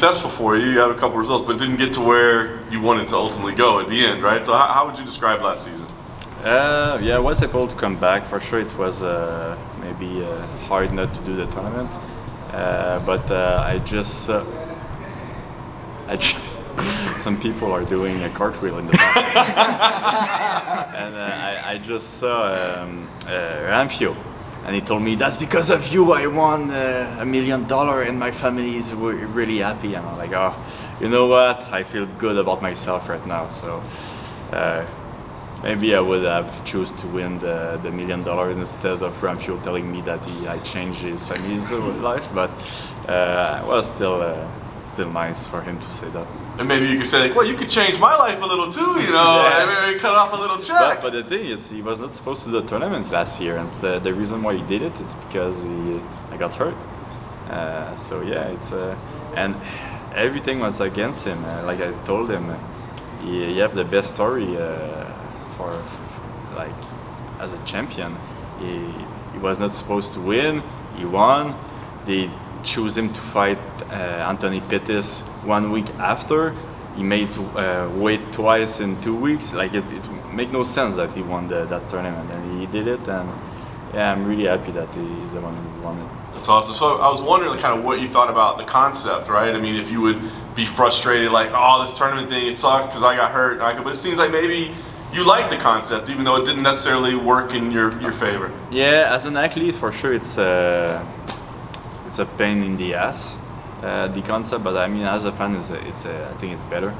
successful for you. You had a couple results, but didn't get to where you wanted to ultimately go at the end, right? So how would you describe last season? Yeah, I was able to come back. For sure, it was maybe hard not to do the tournament, but I just some people are doing a cartwheel in the back, and I just saw Ramfio, and he told me, "That's because of you I won $1 million and my family is really happy." And I'm like, "Oh, you know what? I feel good about myself right now." So maybe I would have choose to win the $1 million instead of Ramfio telling me that I changed his family's life, but it was still nice for him to say that. And maybe you could say, like, well, you could change my life a little too, you know, Yeah. maybe cut off a little check. But the thing is, he was not supposed to do the tournament last year, and the reason why he did it, it's because I got hurt. So yeah, and everything was against him. Like I told him, you have the best story for like as a champion. He was not supposed to win. He won. They choose him to fight Anthony Pettis 1 week after. He made to wait twice in 2 weeks. Like it make no sense that he won that tournament, and he did it. And yeah, I'm really happy that he's the one who won it. That's awesome. So I was wondering like, kind of what you thought about the concept, right? I mean, if you would be frustrated, like, oh, this tournament thing, it sucks because I got hurt. But it seems like maybe you like the concept, even though it didn't necessarily work in your favor. Yeah, as an athlete, for sure, it's a pain in the ass, the concept. But I mean, as a fan, I think it's better.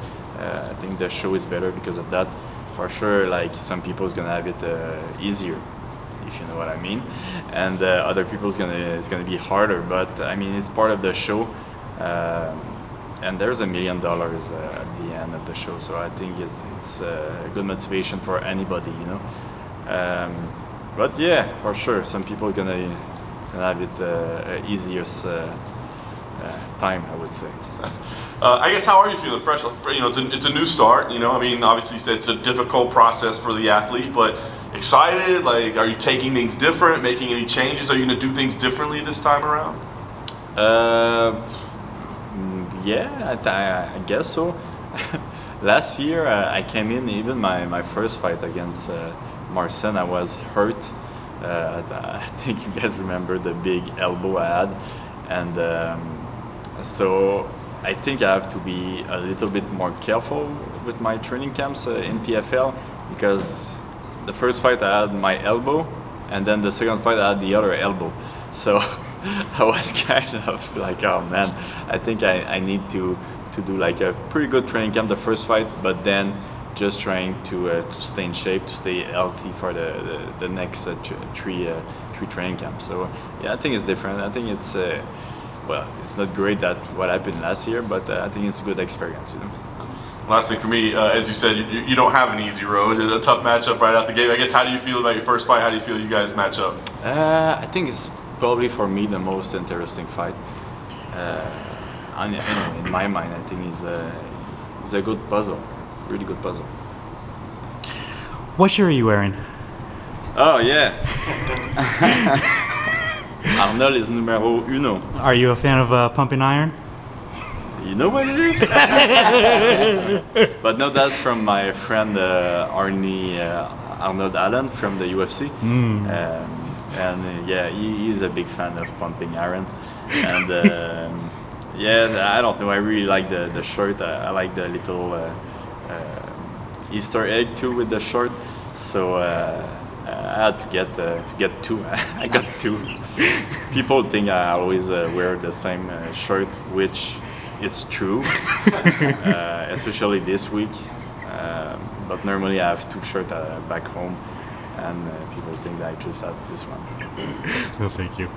I think the show is better because of that. For sure, like some people is gonna have it easier, if you know what I mean, and other people it's gonna be harder. But I mean, it's part of the show, and there's $1 million at the end of the show. So I think it's a good motivation for anybody, you know. But yeah, for sure, some people are gonna have it easier time, I would say. I guess, how are you feeling? Fresh, you know, it's a new start. You know, I mean, obviously, you said it's a difficult process for the athlete, but excited. Like, are you taking things different? Making any changes? Are you going to do things differently this time around? Yeah, I guess so. Last year, I came in. Even my first fight against Marcin, I was hurt. I think you guys remember the big elbow I had, and so I think I have to be a little bit more careful with my training camps in PFL, because the first fight I had my elbow, and then the second fight I had the other elbow. So I was kind of like, oh man, I think I need to do like a pretty good training camp the first fight, but then just trying to stay in shape, to stay healthy for the next three training camps. So yeah, I think it's different. I think it's well, it's not great that what happened last year, but I think it's a good experience, you know. Last thing for me, as you said, you don't have an easy road. It's a tough matchup right out the gate. I guess, how do you feel about your first fight? How do you feel you guys match up? I think it's probably for me the most interesting fight. And, in my mind, I think it's a good puzzle, really good puzzle. What shirt are you wearing? Oh yeah. Arnold is numero uno. Are you a fan of Pumping Iron? You know what it is? But no, that's from my friend Arnold Allen from the UFC. And yeah, he's a big fan of Pumping Iron. And yeah, I don't know, I really like the shirt. I like the little Easter egg too with the shirt. So I had to get two. I got two. People think I always wear the same shirt, which is true, especially this week. But normally I have two shirts back home, and people think that I just had this one. Well, thank you.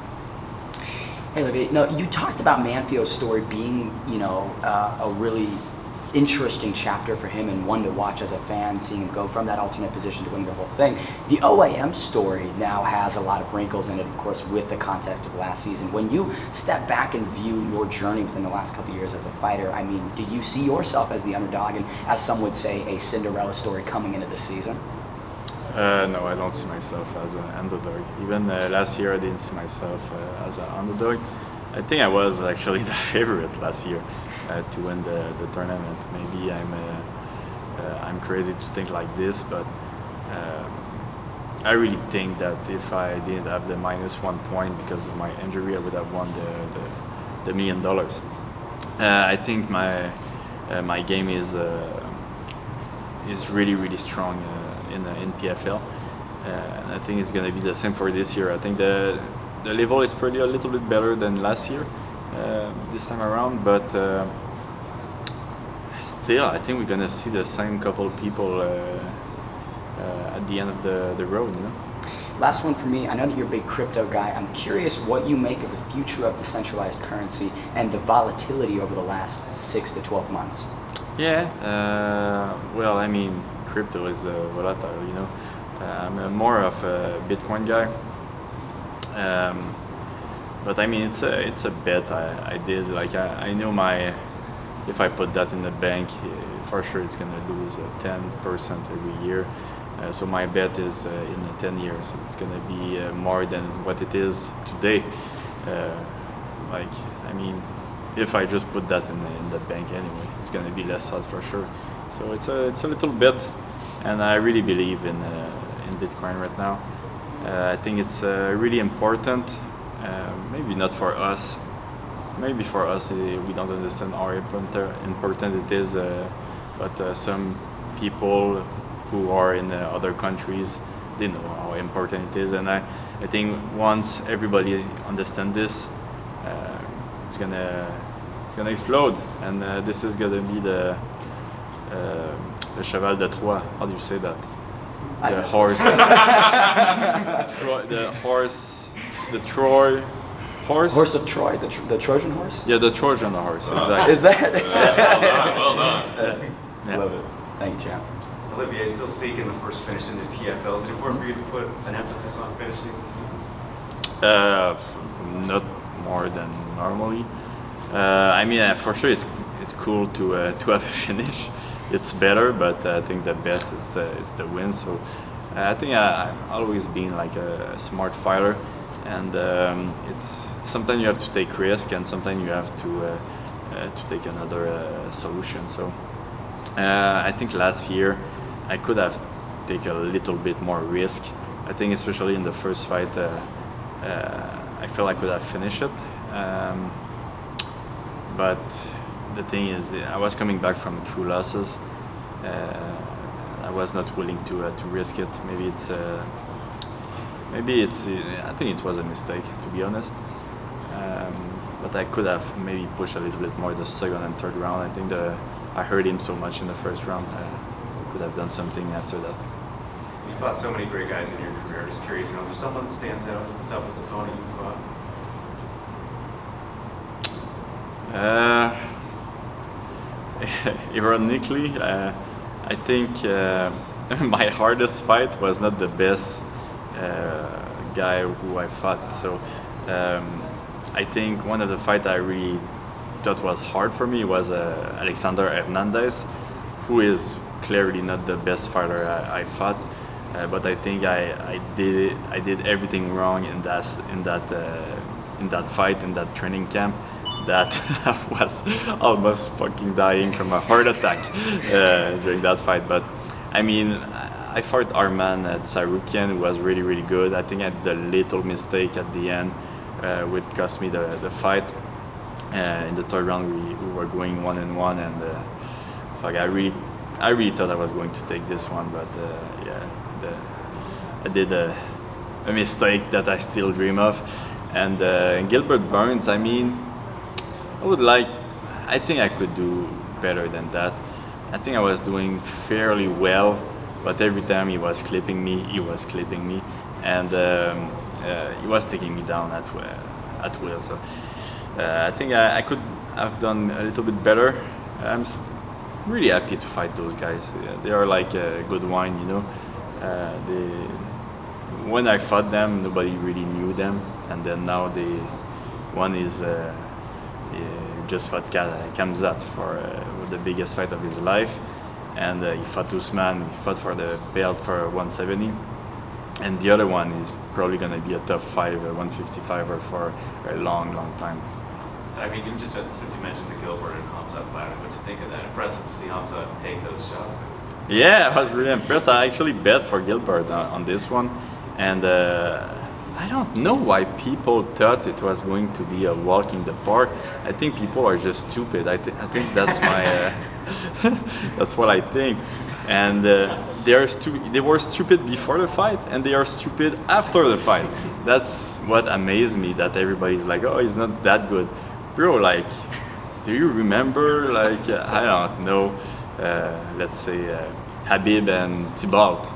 Hey, Olivier, no, you talked about Manfio's story being, you know, a really interesting chapter for him and one to watch as a fan, seeing him go from that alternate position to winning the whole thing. The OAM story now has a lot of wrinkles in it, of course, with the context of last season. When you step back and view your journey within the last couple of years as a fighter, I mean, do you see yourself as the underdog and, as some would say, a Cinderella story coming into this season? No, I don't see myself as an underdog. Even last year, I didn't see myself as an underdog. I think I was actually the favorite last year. to win the tournament. Maybe I'm crazy to think like this, but I really think that if I didn't have the -1 point because of my injury, I would have won the $1 million. I think my game is really strong in PFL, and I think it's going to be the same for this year. I think the level is probably a little bit better than last year this time around, but still I think we're going to see the same couple of people at the end of the road, you know. Last one for me. I know that you're a big crypto guy. I'm curious what you make of the future of decentralized currency and the volatility over the last 6 to 12 months. Yeah, well, I mean, crypto is volatile, you know. I'm more of a Bitcoin guy, but I mean, it's a bet I did. Like I know if I put that in the bank, for sure it's gonna lose 10% every year. So my bet is in 10 years it's gonna be more than what it is today. Like, I mean, if I just put that in the bank anyway, it's gonna be less fast for sure. So it's a little bit, and I really believe in Bitcoin right now. I think it's really important. Maybe not for us. Maybe for us we don't understand how important it is, but some people who are in other countries, they know how important it is, and I think once everybody understands this, it's gonna explode, and this is gonna be the cheval de Troie. How do you say that? The horse. The Troy horse. Horse of Troy, the Trojan horse? Yeah, the Trojan horse. Exactly. Is that? Well done. Yeah. Love it. Thank you, champ. Olivier, still seeking the first finish in the PFL. Is it important for you to put an emphasis on finishing the season? Not more than normally. I mean, for sure, it's cool to have a finish. It's better, but I think the best is the win. So I think I've always been like a smart fighter, and it's sometimes you have to take risk, and sometimes you have to take another solution. So I think last year I could have taken a little bit more risk. I think especially in the first fight, I felt I could have finished it. But the thing is, I was coming back from 2 losses. I was not willing to risk it. Maybe it's. I think it was a mistake, to be honest. But I could have maybe pushed a little bit more the second and third round. I think I hurt him so much in the first round. I could have done something after that. You fought so many great guys in your career. Just curious, is there someone that stands out as the toughest opponent you fought? Ironically, I think my hardest fight was not the best guy who I fought. So I think one of the fights I really thought was hard for me was Alexander Hernandez, who is clearly not the best fighter I fought. But I think I did everything wrong in that fight, in that training camp, that I was almost fucking dying from a heart attack during that fight. But I mean, I fought Arman Tsaroukian, who was really, really good. I think I did a little mistake at the end, which cost me the fight. In the third round, we were going 1-1, and fuck, I really thought I was going to take this one, but I did a mistake that I still dream of. And Gilbert Burns, I mean, I think I could do better than that. I think I was doing fairly well, but every time he was clipping me, and he was taking me down at will. So I think I could have done a little bit better. I'm really happy to fight those guys. They are like good wine, you know. When I fought them, nobody really knew them, and then now one is just fought Kamzat for the biggest fight of his life, and he fought Usman. He fought for the belt for 170, and the other one is probably gonna be a top 5 155er for a long time. I mean, even just since you mentioned the Gilbert and Hamza fight, what did you think of that? Impressive to see Hamza take those shots. Yeah, I was really impressed. I actually bet for Gilbert on this one, and I don't know why people thought it was going to be a walk in the park. I think people are just stupid. I think that's my that's what I think. And they were stupid before the fight, and they are stupid after the fight. That's what amazed me. That everybody's like, "Oh, he's not that good, bro." Like, do you remember? Like, I don't know. Let's say Habib and Thibault.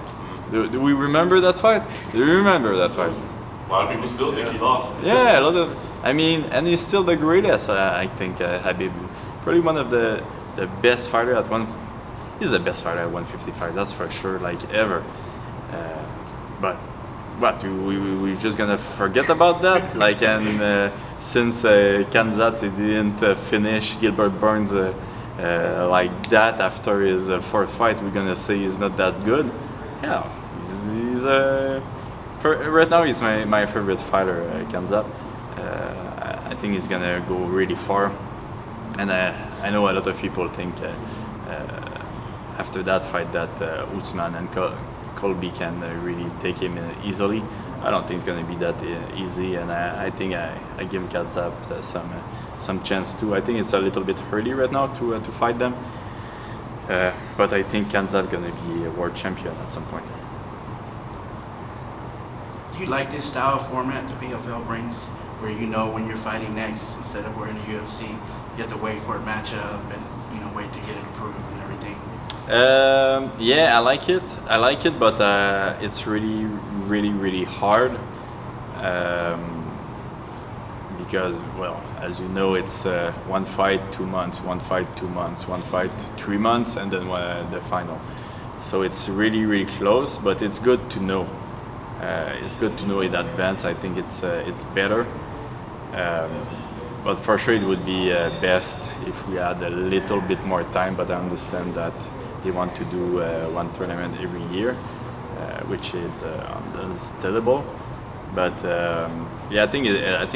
Do we remember that fight? Do you remember that fight? A lot of people still think he lost. Yeah, a lot of. I mean, and he's still the greatest. I think Habib, probably one of the best fighter at one. He's the best fighter at 155. That's for sure. Like ever. But what? We just gonna forget about that? Like, and since Khamzat didn't finish Gilbert Burns like that after his fourth fight, we're gonna say he's not that good. Yeah, he's right now he's my favorite fighter, Khamzat. I think he's gonna go really far, and I know a lot of people think after that fight that Usman and Colby can really take him easily. I don't think it's gonna be that easy, and I think I give Khamzat some chance too. I think it's a little bit early right now to fight them, but I think Khamzat gonna be a world champion at some point. Do you like this style of format the PFL brings, where you know when you're fighting next instead of where in the UFC you have to wait for a matchup and wait to get it approved and everything? Yeah, I like it, but it's really hard because, well, as you know, it's one fight 2 months, one fight 2 months, one fight 3 months, and then the final. So it's really close, but it's good to know. It's good to know in advance. I think it's better. But for sure, it would be best if we had a little bit more time. But I understand that they want to do one tournament every year, which is understandable. But yeah, I think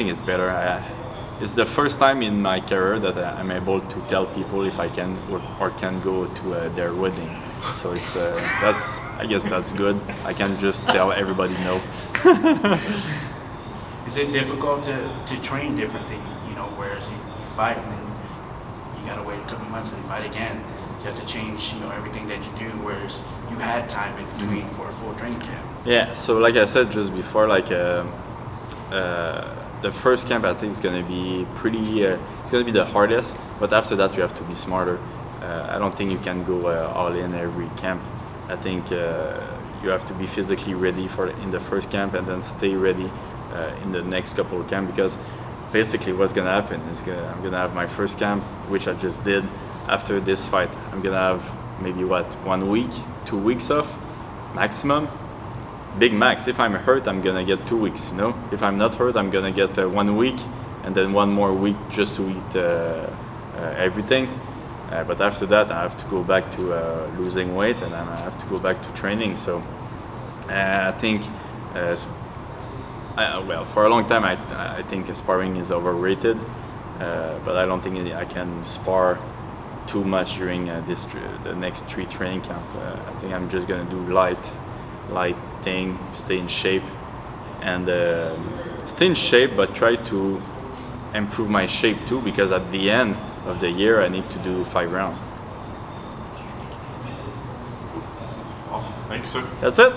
it's better. It's the first time in my career that I'm able to tell people if I can or can go to their wedding. So it's I guess that's good. I can just tell everybody no. Is it difficult to train differently? Whereas you fight and then you gotta wait a couple months and fight again. You have to change, everything that you do. Whereas you had time in between for a full training camp. Yeah. So like I said just before, like the first camp I think is gonna be pretty. It's gonna be the hardest. But after that, you have to be smarter. I don't think you can go all in every camp. I think you have to be physically ready in the first camp and then stay ready in the next couple of camps, because basically what's gonna happen is I'm gonna have my first camp, which I just did. After this fight, I'm gonna have maybe 1 week, 2 weeks off, maximum. Big max. If I'm hurt, I'm gonna get 2 weeks. If I'm not hurt, I'm gonna get 1 week, and then 1 more week just to eat everything. But after that, I have to go back to losing weight, and then I have to go back to training. So I think, well, for a long time, I think sparring is overrated. But I don't think I can spar too much during the next 3 training camp. I think I'm just gonna do light thing, stay in shape, and stay in shape, but try to improve my shape too, because at the end of the year I need to do 5 rounds. Awesome. Thank you, sir. That's it.